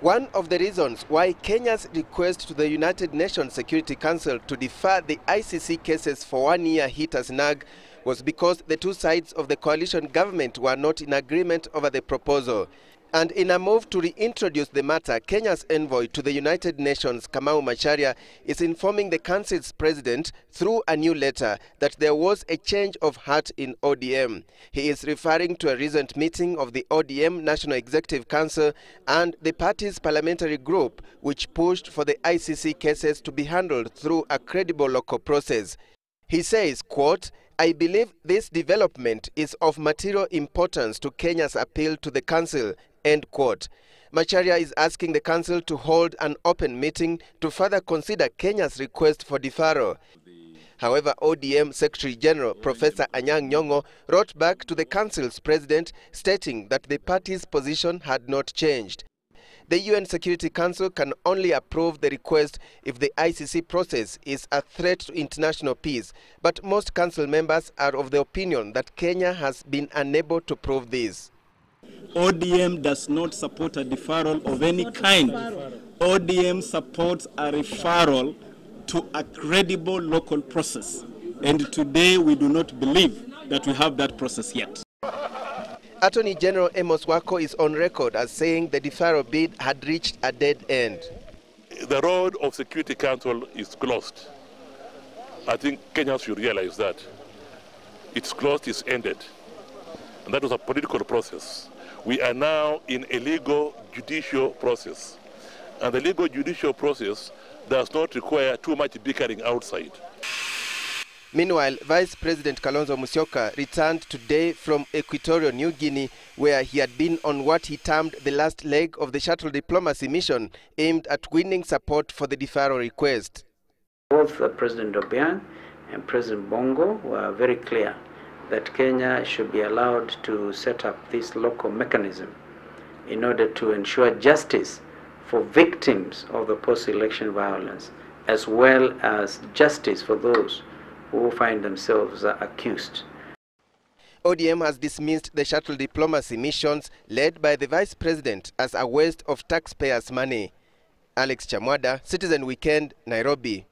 One of the reasons why Kenya's request to the United Nations Security Council to defer the ICC cases for 1 year hit a snag was because the two sides of the coalition government were not in agreement over the proposal. And in a move to reintroduce the matter, Kenya's envoy to the United Nations, Kamau Macharia, is informing the Council's president through a new letter that there was a change of heart in ODM. He is referring to a recent meeting of the ODM National Executive Council and the party's parliamentary group, which pushed for the ICC cases to be handled through a credible local process. He says, quote, "I believe this development is of material importance to Kenya's appeal to the Council," end quote. Macharia is asking the Council to hold an open meeting to further consider Kenya's request for deferral. However, ODM Secretary General Professor Anyang' Nyong'o wrote back to the Council's president stating that the party's position had not changed. The UN Security Council can only approve the request if the ICC process is a threat to international peace, but most council members are of the opinion that Kenya has been unable to prove this. ODM does not support a deferral of any kind. ODM supports a referral to a credible local process. And today we do not believe that we have that process yet. Attorney General Amos Wako is on record as saying the deferral bid had reached a dead end. The road of Security Council is closed. I think Kenyans should realize that. It's closed, it's ended. And that was a political process. We are now in a legal judicial process. And the legal judicial process does not require too much bickering outside. Meanwhile, Vice President Kalonzo Musyoka returned today from Equatorial New Guinea, where he had been on what he termed the last leg of the shuttle diplomacy mission aimed at winning support for the deferral request. Both President Obiang and President Bongo were very clear that Kenya should be allowed to set up this local mechanism in order to ensure justice for victims of the post-election violence, as well as justice for those who find themselves accused. ODM has dismissed the shuttle diplomacy missions led by the Vice President as a waste of taxpayers' money. Alex Chamwada, Citizen Weekend, Nairobi.